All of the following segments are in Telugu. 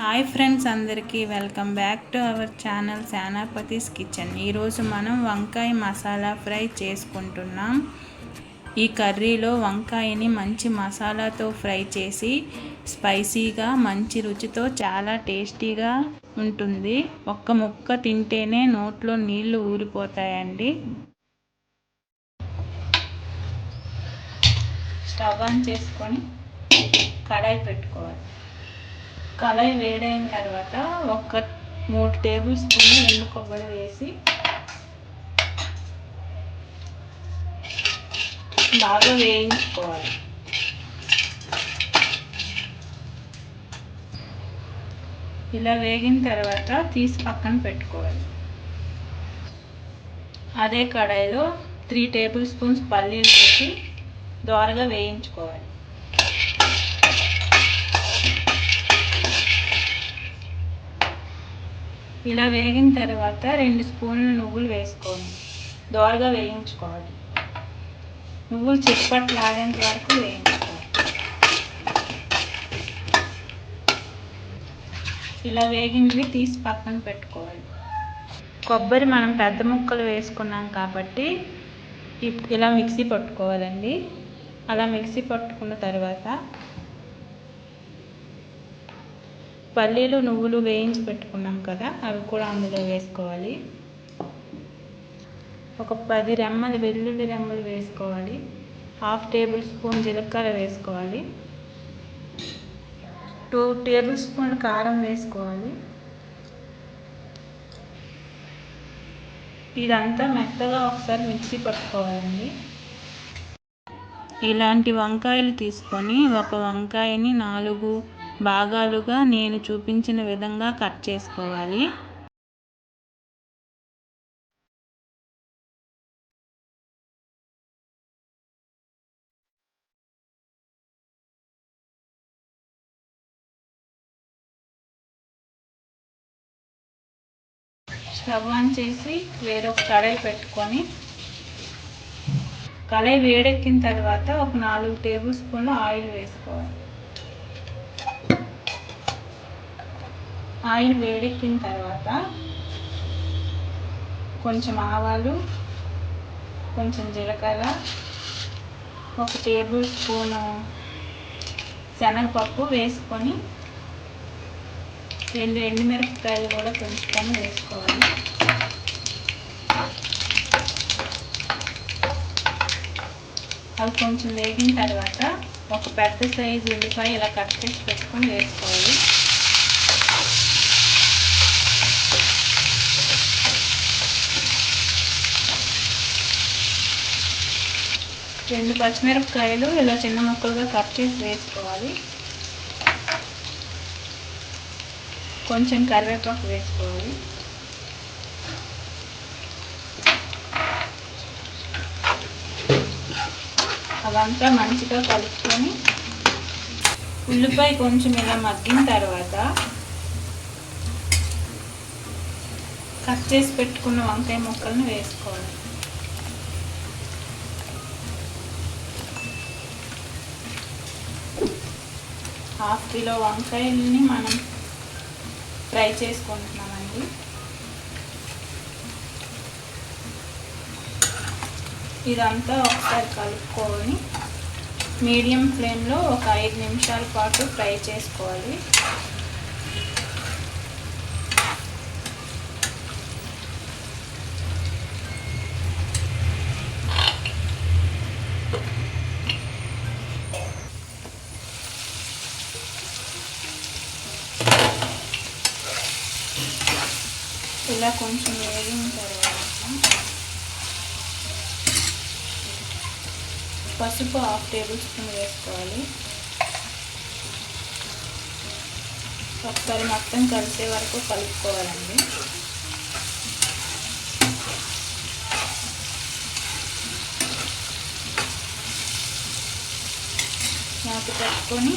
హాయ్ ఫ్రెండ్స్, అందరికీ welcome back to our channel Shanapathi's kitchen. ఈరోజు మనం వంకాయ మసాలా ఫ్రై చేసుకుంటున్నాం. ఈ కర్రీలో వంకాయని మంచి మసాలాతో ఫ్రై చేసి స్పైసీగా మంచి రుచితో చాలా టేస్టీగా ఉంటుంది. ఒక్క ముక్క తింటేనే నోట్లో నీళ్లు ఊరిపోతాయండి. స్టవ్ ఆన్ చేసుకొని కడాయి పెట్టుకోవాలి. కడాయి వేడైన తర్వాత ఒక 3 టేబుల్ స్పూన్లు ఎండు కొబ్బరి వేసి బాగా వేయించుకోవాలి. ఇలా వేగిన తర్వాత తీసి పక్కన పెట్టుకోవాలి. అదే కడాయిలో 3 టేబుల్ స్పూన్స్ పల్లీలు వేసి దోరగా వేయించుకోవాలి. ఇలా వేగిన తర్వాత 2 స్పూన్ల నువ్వులు వేసుకోవాలి. దోరగా వేయించుకోవాలి. నువ్వులు చిప్పట్లాగేంత వరకు వేయించుకోవాలి. ఇలా వేగింది తీసి పక్కన పెట్టుకోవాలి. కొబ్బరి మనం పెద్ద ముక్కలు వేసుకున్నాం కాబట్టి ఇలా మిక్సీ పట్టుకోవాలండి. అలా మిక్సీ పట్టుకున్న తర్వాత పల్లీలు నువ్వులు వేయించి పెట్టుకున్నాం కదా, అవి కూడా అందులో వేసుకోవాలి. ఒక 10 రెమ్మలు వెల్లుల్లి రెమ్మలు వేసుకోవాలి. 1/2 టేబుల్ స్పూన్ జీలకర్ర వేసుకోవాలి. 2 టేబుల్ స్పూన్ల కారం వేసుకోవాలి. ఇదంతా మెత్తగా ఒకసారి మిక్సీ పట్టుకోవాలండి. ఇలాంటి వంకాయలు తీసుకొని ఒక వంకాయని 4 భాగాలుగా నేను చూపించిన విధంగా కట్ చేసుకోవాలి. స్టవ్ ఆన్ చేసి వేరొక కడాయి పెట్టుకొని కడాయి వేడెక్కిన తర్వాత ఒక 4 టేబుల్ స్పూన్ల ఆయిల్ వేసుకోవాలి. ఆయిల్ వేడెక్కిన తర్వాత కొంచెం ఆవాలు, కొంచెం జీలకర్ర, 1 టేబుల్ స్పూను శనగపప్పు వేసుకొని 2 ఎండుమిరపకాయలు కూడా పెంచుకొని వేసుకోవాలి. అవి కొంచెం వేగిన తర్వాత ఒక పెద్ద సైజు ఉల్లిపాయ ఇలా కట్ చేసి పెట్టుకొని వేసుకోవాలి. రెండు పచ్చిమిరపకాయలు ఇలా చిన్న ముక్కలుగా కట్ చేసి వేసుకోవాలి. కొంచెం కరివేపాకు వేసుకోవాలి. అదంతా మంచిగా కలుపుకొని ఉల్లిపాయ కొంచెం ఇలా మగ్గిన తర్వాత కట్ చేసి పెట్టుకున్న వంకాయ ముక్కలను వేసుకోవాలి. ½ కిలో వంకాయలని మనం ఫ్రై చేసుకుంటున్నామండి. ఇదంతా ఒకసారి కలుపుకొని మీడియం ఫ్లేమ్లో ఒక 5 నిమిషాల పాటు ఫ్రై చేసుకోవాలి. ఇలా కొంచెం వేగిన తర్వాత పసుపు 1/2 టేబుల్ స్పూన్ వేసుకోవాలి. ఒకసారి మొత్తం కలిసే వరకు కలుపుకోవాలండి. మూత పెట్టుకొని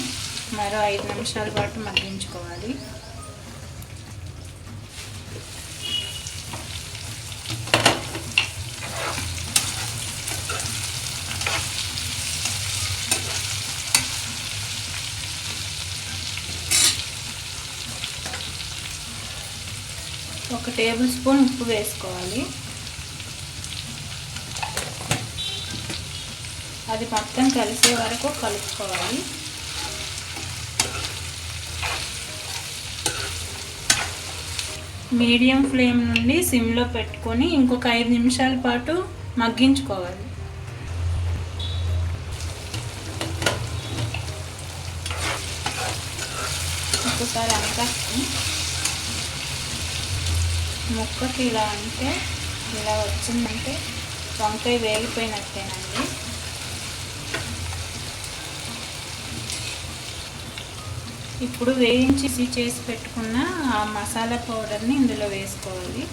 మరో 5 నిమిషాల పాటు మగ్గించుకోవాలి. 1 టేబుల్ స్పూన్ ఉప్పు వేసుకోవాలి. అది మొత్తం కలిసే వరకు కలుపుకోవాలి. మీడియం ఫ్లేమ్ నుండి సిమ్లో పెట్టుకొని ఇంకొక 5 నిమిషాల పాటు మగ్గించుకోవాలి. ఒకసారి అంతా ముక్కకి ఇలా అంటే ఇలా వచ్చిందంటే వంకాయ వేగిపోయినట్టేనండి. ఇప్పుడు వేయించి చేసి పెట్టుకున్న ఆ మసాలా పౌడర్ని ఇందులో వేసుకోవాలి.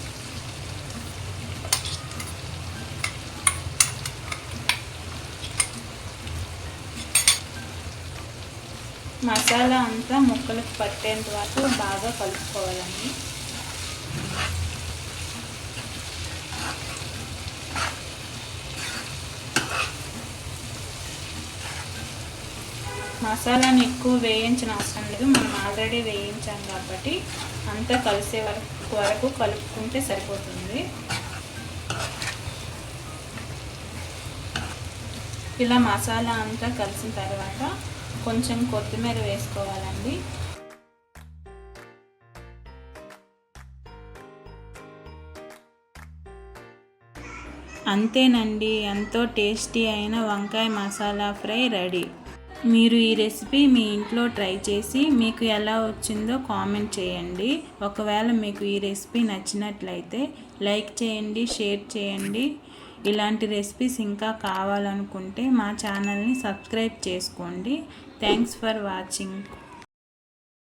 మసాలా అంతా ముక్కలకు పట్టేంత వరకు బాగా కలుపుకోవాలండి. మసాలాని ఎక్కువ వేయించిన అవసరం లేదు, మనం ఆల్రెడీ వేయించాం కాబట్టి అంతా కలిసే వరకు కలుపుకుంటే సరిపోతుంది. ఇలా మసాలా అంతా కలిసిన తర్వాత కొంచెం కొత్తిమీర వేసుకోవాలండి. అంతేనండి, ఎంతో టేస్టీ అయిన వంకాయ మసాలా ఫ్రై రెడీ. మీరు ఈ రెసిపీ మీ ఇంట్లో ట్రై చేసి మీకు ఎలా వచ్చిందో కామెంట్ చేయండి. ఒకవేళ మీకు ఈ రెసిపీ నచ్చినట్లయితే లైక్ చేయండి, షేర్ చేయండి. ఇలాంటి రెసిపీస్ ఇంకా కావాలనుకుంటే మా ఛానల్ని సబ్స్క్రైబ్ చేసుకోండి. Thanks for watching.